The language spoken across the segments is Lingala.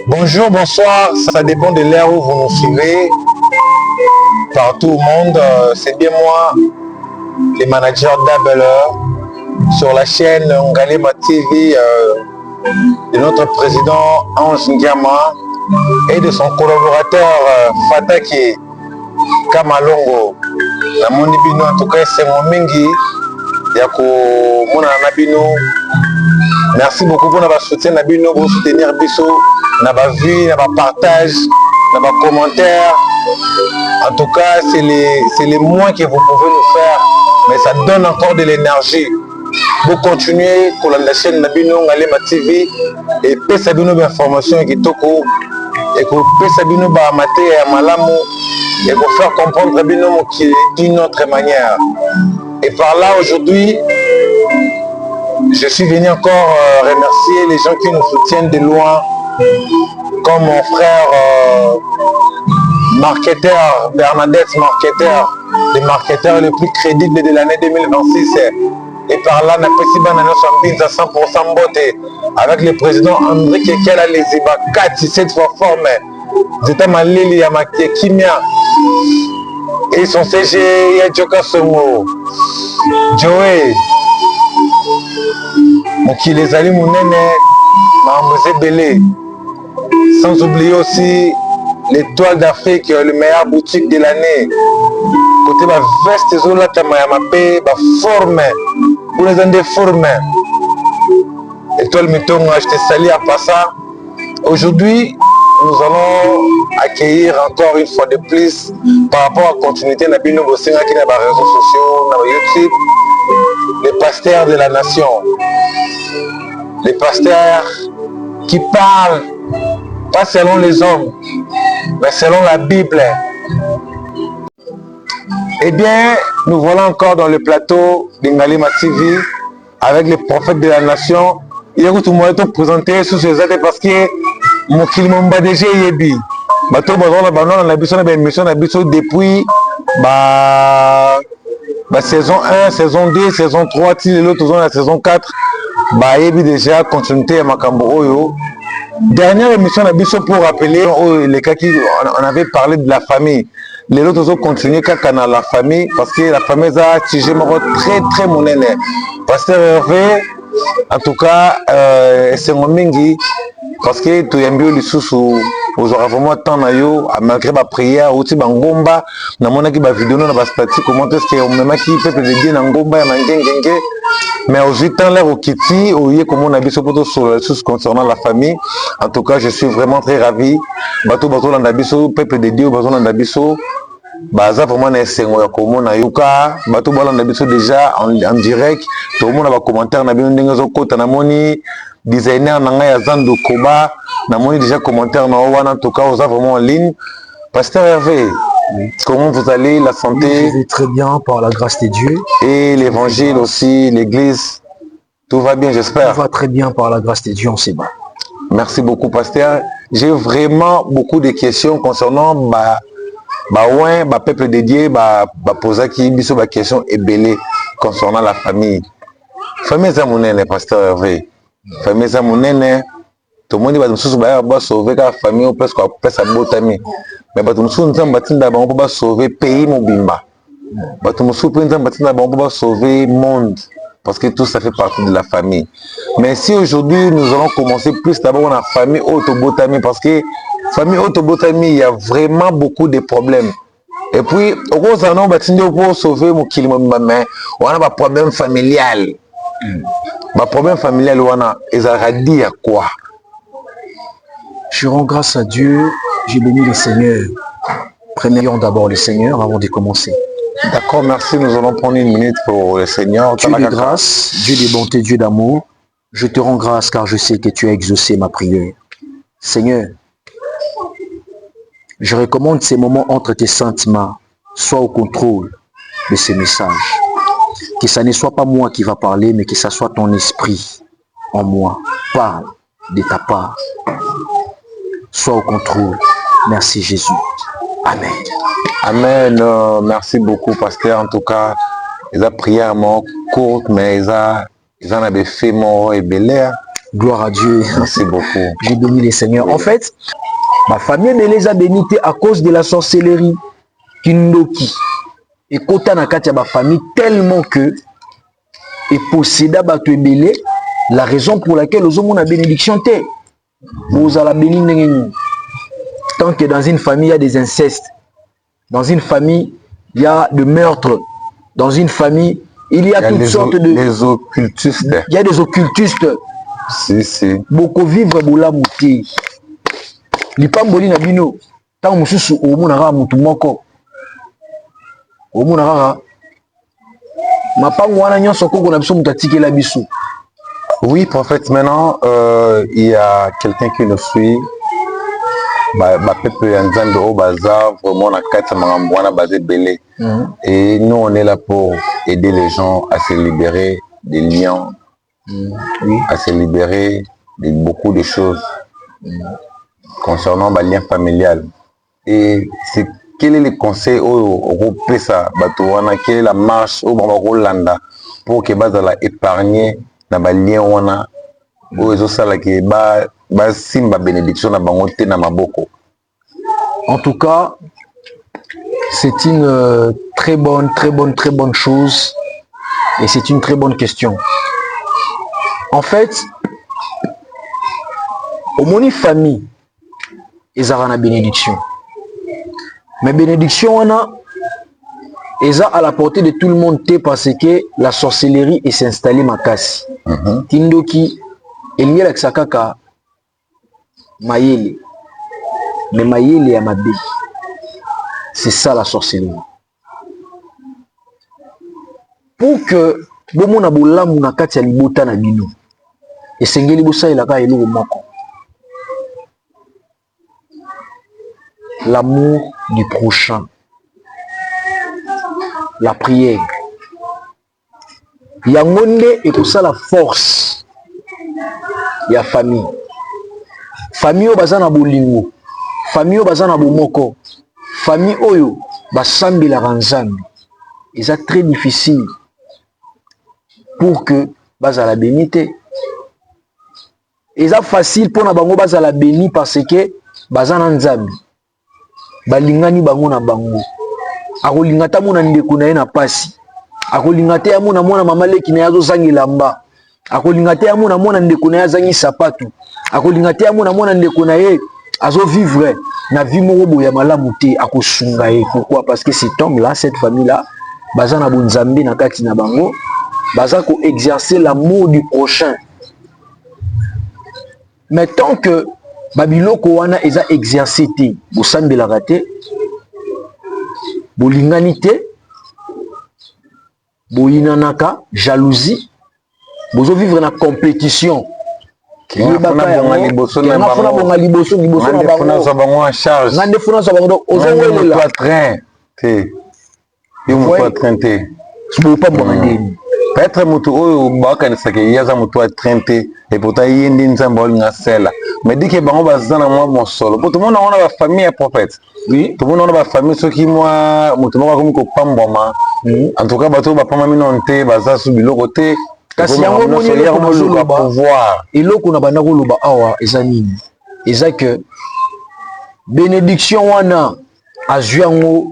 Bonjour, bonsoir, ça dépend de l'heure où vous nous suivez. Partout au monde, c'est bien moi, le manager d'Abel, sur la chaîne Ngalema TV de notre président Ange Ndiama et de son collaborateur Fataki Kamalongo. La Monibino, en tout cas, c'est mon mingi. Yako Mona Nabino. Merci beaucoup pour notre soutien, Nabino, pour soutenir Bisso, notre vie, notre partage, notre commentaire. En tout cas, c'est les moins que vous pouvez nous faire, mais ça donne encore de l'énergie. Vous continuez pour la chaîne Nabino Ngalema TV et puis Sabino d'informations et Kitoko et que puis Sabino Bahamate et Malamu et vous faire comprendre Nabino qui d'une autre manière. Et par là aujourd'hui, je suis venu encore remercier les gens qui nous soutiennent de loin, comme mon frère marketeur, Bernadette Marketeur, le marketeur le plus crédible de l'année 2026. Et par là, nous avons à 100% beauté avec le président André Kekela Leziba 4, cette fois formé. J'étais malili à ma Kimia. Et son CG, Yadjoka Songo, Joey. Qui les allume mon nene, Mambouzé Belé. Sans oublier aussi l'étoile d'Afrique, le meilleur boutique de l'année. Côté ma veste, zola tamayamape, ma forme, pour les gens formes. Étoile Mitongo, je te salue à Passa. Aujourd'hui, nous allons accueillir encore une fois de plus par rapport à la continuité de la Bino Bosinga qui est dans les réseaux sociaux, dans YouTube, les pasteurs de la nation. Les pasteurs qui parlent, pas selon les hommes, mais selon la Bible. Eh bien, nous voilà encore dans le plateau d'Ngalema TV avec les prophètes de la nation. Il y a tout le monde présenté sous ces aides parce que mon Kilimomba déjà yebi. Bateau bazona banon la mission na émission na biso depuis saison 1, saison 2, saison 3, l'autre dans la saison 4. Bah yebi déjà continuité à Makambo Oyo. Dernière émission na biso pour rappeler les cas qui on avait parlé de la famille. Les autres ont continué quand la famille parce que la famille a tiré très très monnaie. Pasteur Hervé, en tout cas, c'est mon mingi parce que tu aimes bien les sous aujourd'hui vraiment tant na yo malgré ma prière aussi bangomba na mona ki ba vidéo na ba statique comment est-ce que même qui peuple de Dieu na ngomba ya ngengenge mais aujourd'hui tant là au kiti oye comment on a biso poto sur concernant la famille. En tout cas, je suis vraiment très ravi bato na biso peuple de Dieu bato na biso baza vraiment na sengo ya komona yuka bato na biso déjà en direct tout le monde va commentaire na bino ndenge zo kota na moni designer nanga ya Zando Koba na moni déjà commentaire na wana en tout cas on a vraiment en ligne. Pasteur Hervé, comment vous allez, la santé? Je vais très bien par la grâce de Dieu. Et l'évangile aussi, l'église, tout va bien j'espère? Tout va très bien par la grâce de Dieu, on s'est bat. Merci beaucoup pasteur. J'ai vraiment beaucoup de questions concernant peuple de Dieu, poser qui biso ba question ébélé concernant la famille. Famille zamunene pasteur Hervé. Famille zamunene tout le monde va nous sauver la famille ou presque sa botami. Mais nous va sauver pays mobimba. Nous va sauver le monde. Parce que tout ça fait partie de la famille. Mais si aujourd'hui nous allons commencer plus d'abord la famille Autobotami, parce que famille Autobotami, il y a vraiment beaucoup de problèmes. Et puis, au gros, on va sauver mon kilomètre, mais on a un problème familial. Le problème familial, on a dire quoi? Je rends grâce à Dieu, j'ai béni le Seigneur. Prions d'abord le Seigneur avant de commencer. D'accord, merci. Nous allons prendre une minute pour le Seigneur. Dieu de grâce, Dieu de bonté, Dieu d'amour, je te rends grâce car je sais que tu as exaucé ma prière. Seigneur, je recommande ces moments entre tes saintes mains. Sois au contrôle de ces messages. Que ça ne soit pas moi qui va parler, mais que ça soit ton esprit en moi. Parle de ta part. Sois au contrôle. Merci Jésus. Amen. Amen. Merci beaucoup, pasteur. En tout cas, les prières courtes, mais ils en avaient fait mon et belé. Gloire à Dieu. Merci beaucoup. J'ai béni les seigneurs. En fait, ma famille les a bénis à cause de la sorcellerie. Kindoki. Et kota na kati ya ba famille tellement que et posséda bato ebele, la raison pour laquelle aux hommes a bénédiction te. Vous allez bénir. Tant que dans une famille il y a des incestes, dans une famille il y a de meurtres, dans une famille il y a toutes sortes de... Les occultistes. Il y a des occultistes. Si. Beaucoup vivre bola mouti. Lipamboli na bino. Tant mususu omonaka mutu moko. Omonaka. Mapango wana nyonso koko na biso mutu atikela biso. Oui, prophète, maintenant, il y a quelqu'un qui nous suit. Peuple Nzambe au bazar, vraiment, on a 4 marambouana basé belé. Et nous, on est là pour aider les gens à se libérer des liens, à se libérer de beaucoup de choses concernant les liens familiales. Et c'est quel est le conseil au ça, quelle est la marche au Rolanda pour que bazala épargner na ba lien wana ozo sala ke ba simba bénédiction na bango te na maboko. En tout cas, c'est une très bonne chose et c'est une très bonne question. En fait, au moni famille ezara na bénédiction. Mais bénédiction wana eza à la portée de tout le monde parce que la sorcellerie est s'installée makasi. Kindoki elingi la kaka mayele. Mais mayele ya mabe. C'est ça la sorcellerie. Pour que bomona bolamu na kati ya libota na bino. Esengeli bosalela ka eloko moko. L'amour du prochain. La prière. Yangonde et tout ça la force. Ya famille. Famille o bazana bolingo. Famille o bazana bomoko. Famille oyo basambi la ranzambi. Et c'est très difficile pour que bazala bénité. Et c'est facile pour na bango bazala béni parce que bazana nzambi. Balingani bango na bango. Akolingata mona ndeko na ye na pasi. Akolingata ya mona mona mama leki na yazo zangi lamba. Akolingata ya mona ndeko na ya zangi sapatu. Akolingata ya mona ndeko na ye azo vivre na vie moko boya malamu te akosunga ye. Pourquoi? Parce que cet homme là, cette famille là, baza na bonzambe na kati na bango, baza ko exercer l'amour du prochain. Mais tant que babiloko wana eza exercer te, bosambelaka te, bolingani te, boyinanaka, jalousie, bozo vivre na compétition. Peut-être mutu oyo bakanisaka ke yaza mutu a trente et pourtant yindi nzambe olinga sela mais dit que bango bazana mwa mosolo pour tout le monde on a ba famille prophète. Oui, tout le monde on a ba famille ceux qui moi mutu moko komi ko pamboma en tout cas bato ba pamba minonte baza su biloko te kasi yango moni eloko na pouvoir eloko na banda koloba awa eza nini eza que bénédiction wana azwi yango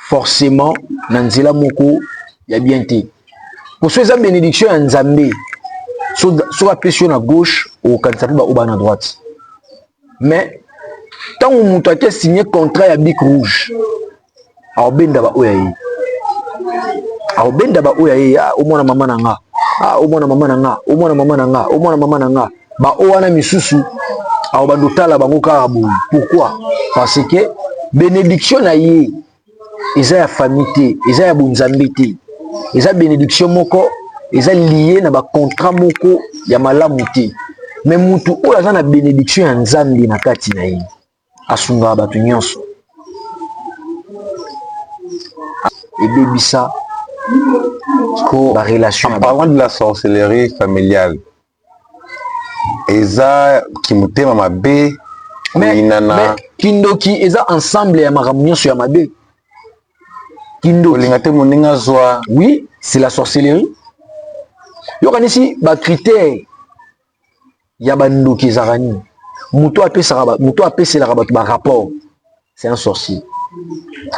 forcément na nzela moko ya bien te. Pour ceux qui bénédiction en Zambie, soit appuyé à gauche ou quand ça peut à droite. Mais tant que vous avez signé contrat à Bic Rouge, alors ben d'aba oyaye. Alors ben d'aba oyaye, au moins maman nanga, au moins maman nanga, au moins maman nanga, au moins maman nanga. Ba oana misusu, alors bandota la bango karabu. Pourquoi? Parce que bénédiction na yé, eza ya famille, eza ya bonzambité. Eza bénédiction moko eza lié na ba contrat moko ya malamu te mais mutu oyo aza na bénédiction ya nzambe na kati na ye asunga bato nyonso ebebisa ko ba relation en parlant de la sorcellerie familiale eza kimutema mabe mais kindoki eza ensemble ya makambo nyonso ya mabe. Oui, c'est la sorcellerie. Yokanisi ba critère ya bandoki ezarani. Muto apeselaka bato ba rapport. C'est un sorcier.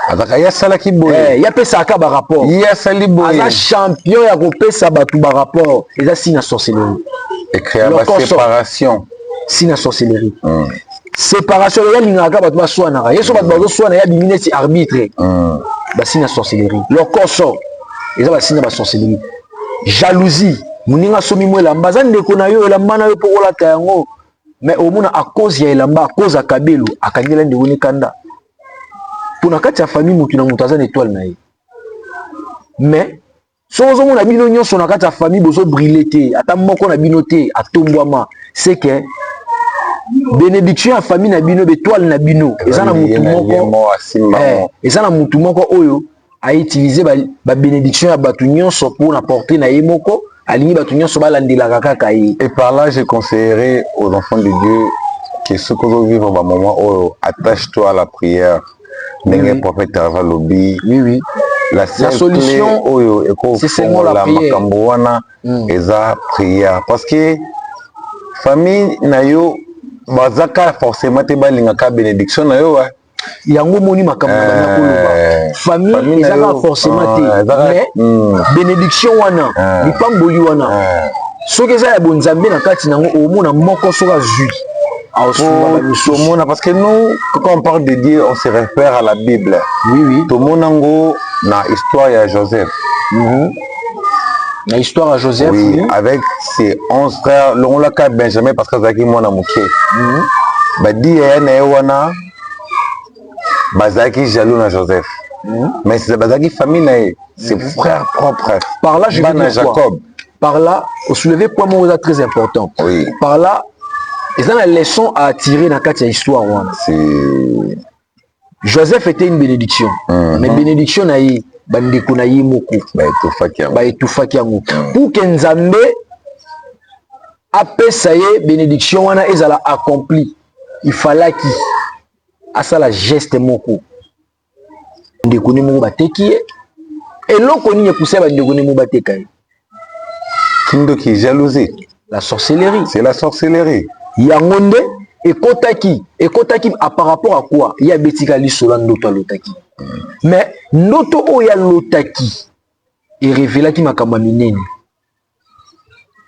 Azaka ya salaki boye. Ya pesaka ba rapport. Ya sali boye. Aza champion ya kopesa bato ba rapport. Eza signe sorcellerie. Et créer la séparation. Signe sorcellerie. Séparation ya lingaka bato ba swanaka. Yeso bato bazo swana ya bimine si arbitre. Ba signe sorcellerie. Leur corps sort. Eza ba signe ba sorcellerie. Jalousie. Muninga somi mo elamba za ndeko na yo elamba na yo po kolata yango. Mais au moins à cause ya elamba, à cause ya kabelo, akangela ndeko ne kanda. Pour na kati ya famille mutu na mutu aza na étoile na ye. Mais so ozo mona bino nyonso na kati ya famille bozo briller te, ata moko na bino te atombwama, c'est que bénédiction ya famille na bino étoile na bino, eza na mutu moko. Eza na mutu moko oyo a utiliser ba bénédiction ya batu nyonso pour na porter na ye moko. Et par là, je conseillerais aux enfants de Dieu que ce que vous vivez au moment, attache-toi à la prière. Oui. Prophète lobby. Oui. La solution, c'est seulement la prière. Et la prière. Parce que famille, nayo, bazaka forcément te balingaka bénédiction nayo. Yango moni makambo na koloba famille ezaka forcément te mais bénédiction wana lipamboli wana soki eza ya bonzambe na kati nango omona moko soka zui tomona parce que nous quand on parle de Dieu on se réfère à la Bible. Oui. Tomona ngo na histoire ya Joseph. Na histoire à Joseph. Oui, avec ses 11 frères on l'a ka Benjamin parce que zaki mwana moké. Ba di ya na wana Bazaki jaloux na Joseph. Mais c'est Bazaki famille, c'est frère propre. Par là, je vais dire Jacob. Quoi? Par là, au soulever point mot très important. Oui. Par là, ils ont la leçon à tirer dans cette histoire. Joseph était une bénédiction. Mais bénédiction naïe, bandeko naïe moko. Ba etufaki yango. Pour que Nzambe après ça y est, bénédiction wana ezala accompli. Il fallait qu'il asa la geste moko ndeko ne moko bateki et loko nini poussé ba ndeko ne moko bateka kindo ki jalousie, la sorcellerie, c'est la sorcellerie yangonde ekotaki par rapport à quoi il y a betika lisola ndoto lotaki mais ndoto o ya lotaki et révéla ki makamba minene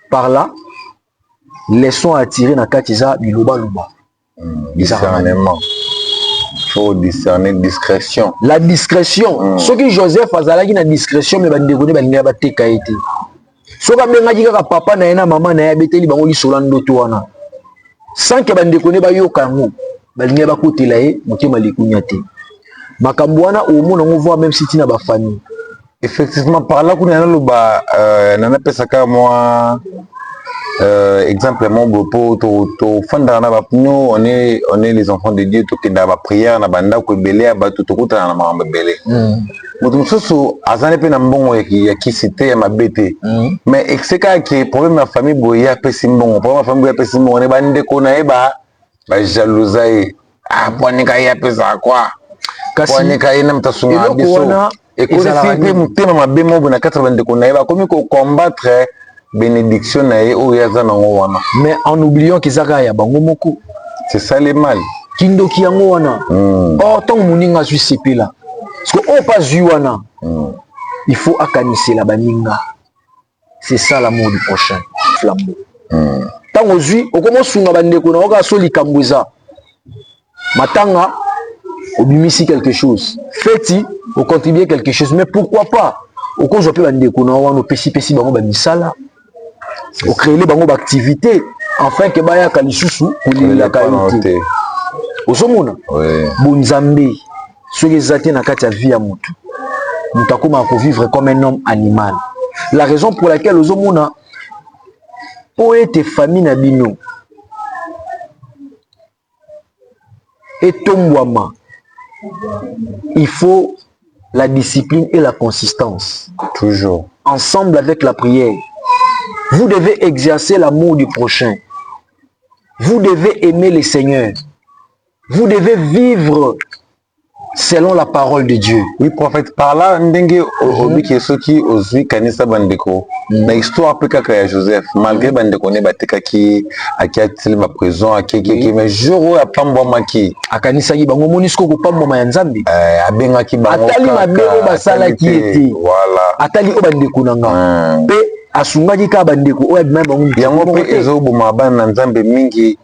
par là leçon à tirer na katiza biloba loba discernement. Il faut discerner discrétion. La discrétion. Ce que Joseph a zalaki na discrétion mais bandekone balinga bateka été. Ce que bengaki kaka papa na ena maman na ya beteli bango lisola ndoto wana. Sans que bandekone ba yoka ngo balinga bakotela ye motema likunya te. Makambo wana omona ngo voir même si tina ba famille. Effectivement par là kuna na loba nana pesaka moi exemple mon beau to fanda na bapno on est les enfants de Dieu to kenda ba prière na banda ko belé ba to kota na mamba belé mutu soso azane pe na mbongo ya kisite ya mabete mais exeka que problème ma famille boya pe simbongo problème ma famille boya pe simbongo ne bande ko na eba ba jalousie pwani ka ya pesa quoi pwani ka ina mtasunga biso et ko si mutema mabemo bona 80 ko na eba komi ko combattre bénédiction nae o yaza nango wana mais en oubliant qu'ils ya bango moko c'est ça le mal kindo ki yango wana oh tant muninga su sepela parce que oh pas zu wana il faut akanise la baninga c'est ça l'amour du prochain flambeau tant ozui okomo sunga bandeko na oka so likambweza matanga obimisi quelque chose feti au contribuer quelque chose mais pourquoi pas okozo pe bandeko na wana pesi bango ba misala au créer bango d'activité afin que baya kalisusu kulila kaite osomona bonzambe soki ezati na kati ya vie ya mutu mutakoma ko vivre comme un homme animal la raison pour laquelle osomona po ete famille na bino etombwama il faut la discipline et la consistance toujours ensemble avec la prière. Vous devez exercer l'amour du prochain. Vous devez aimer le Seigneur. Vous devez vivre selon la parole de Dieu. Oui, prophète, par là, ndenge obi qui ceux qui osent kanisa bandeko. Na histoire pe kaka ya Joseph, malgré bandeko ne bateka ki akiatili ba prison akeki mais jour ya pambo maki akanisa ki bango monisco ko pambo ma nzambe. Abenga ki bango atali mabe o basala ki ete. Voilà. Atali o bandeko nanga. Pe asungaki ka bandeko o abima bango. Yango pe ezo boma bana nzambe mingi.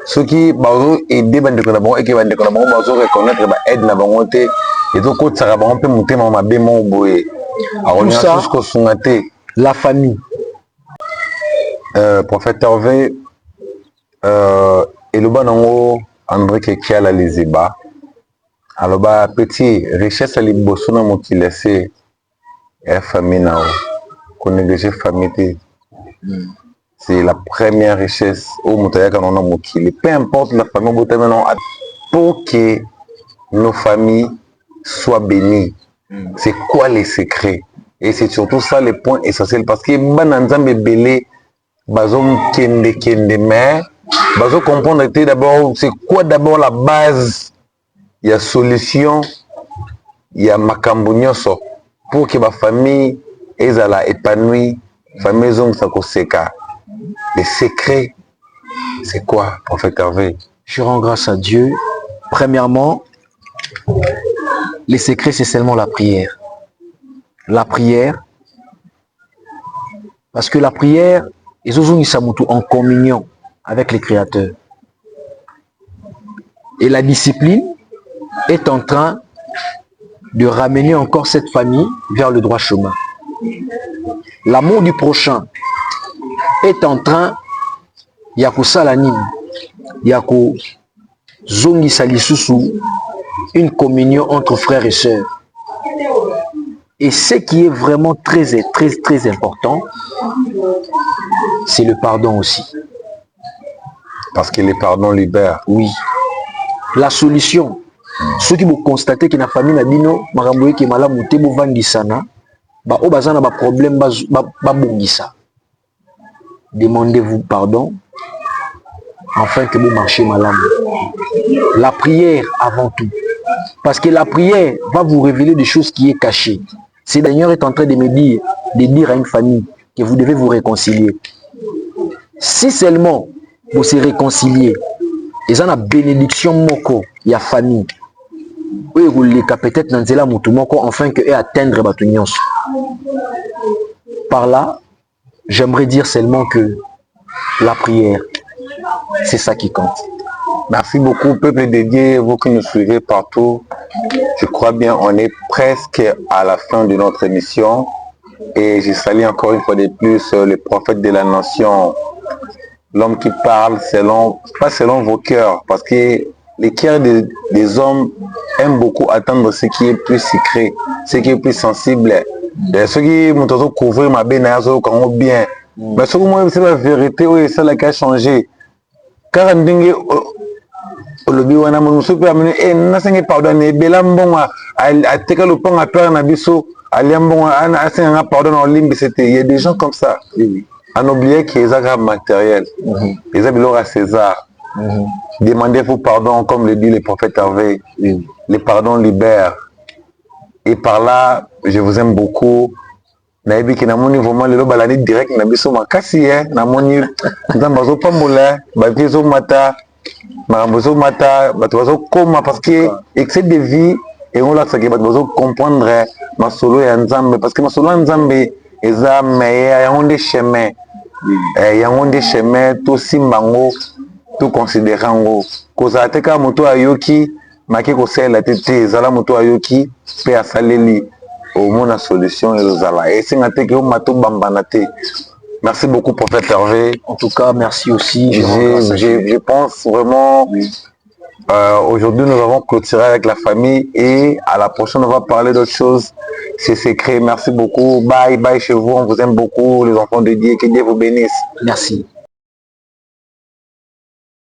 Ceux qui bazo aider bandeko na bango et que bandeko na bango bazo reconnaître ba aide na bango te et donc ko tsara bango pe mutema mabe mo boye aronya jusqu'au sungate la famille. Prophète Hervé eloba nango André Kekiala Liziba aloba petit richesse ali boso na mokili se e famille nao ko négliger famille te. C'est la première richesse au Moutayaka non mokili. Peu importe la famille pour que nos familles soient bénies. C'est quoi les secrets? Et c'est surtout ça le point essentiel parce que bananzambe belé bazom kende mais bazo comprendre d'abord c'est quoi d'abord la base. Il y a solution, il y a makambo nyonso pour que ma famille ezala épanouie, famille zong sakoseka. Les secrets, c'est quoi, prophète Hervé? Je rends grâce à Dieu. Premièrement, les secrets, c'est seulement la prière. La prière, parce que la prière, ils ont en communion avec les créateurs. Et la discipline est en train de ramener encore cette famille vers le droit chemin. L'amour du prochain est en train yako salanine yako zongi salisusu une communion entre frères et sœurs. Et ce qui est vraiment très important, c'est le pardon aussi. Parce que le pardon libère. Oui. La solution, ceux qui vous constatez que la famille n'a bino maramboye qui malamu te bo vandisana ba o bazana ba problème ba bongisa. Demandez-vous pardon afin que vous marchiez malam. La prière avant tout. Parce que la prière va vous révéler des choses qui est cachées. C'est d'ailleurs est en train de me dire, de dire à une famille que vous devez vous réconcilier. Si seulement vous se réconciliez, et en a bénédiction moko, il y a famille. Oui, vous les peut-être dans zela mutu moko afin que atteindre batunions. Par là, j'aimerais dire seulement que la prière, c'est ça qui compte. Merci beaucoup, peuple dédié, vous qui nous suivez partout. Je crois bien, on est presque à la fin de notre émission. Et je salue encore une fois de plus le prophète de la nation, l'homme qui parle selon, pas selon vos cœurs, parce que les cœurs des hommes aiment beaucoup attendre ce qui est plus secret, ce qui est plus sensible. Et ceux qui m'ont couvrir ma bénédiction bien. Mais ce que moi, c'est la vérité, oui, c'est la qui a changé. Car olobi wana muso pe amene nasengi pardonner belambonga ateka le pont à peur na biso aliambonga ana asenga pardon en ligne c'était il y a des gens comme ça on oubliait qu'ils ont matériel ils ont bilora César demandez-vous pardon comme le dit le prophète Hervé le pardon libère et par là je vous aime beaucoup nayebi ki namoni vraiment lelo balani direct na biso makasi namoni nzambe azopambola baviso mata marambozo mata bato koma parce que excès de vie et on l'a saké bato comprendre ma solo ya nzambe parce que ma solo nzambe eza meilleur ya onde chemin ya onde chemin to simbango to considérango koza teka moto ayoki maki ko sela tete ezala moto ayoki pe asaleli au mona solution ezala et singa teke o mato bambana te. Merci beaucoup, prophète Hervé. En tout cas, merci aussi. Je pense vraiment, aujourd'hui, nous avons clôturé avec la famille et à la prochaine, on va parler d'autres choses. C'est secret. Merci beaucoup. Bye, bye chez vous. On vous aime beaucoup, les enfants de Dieu. Que Dieu vous bénisse. Merci.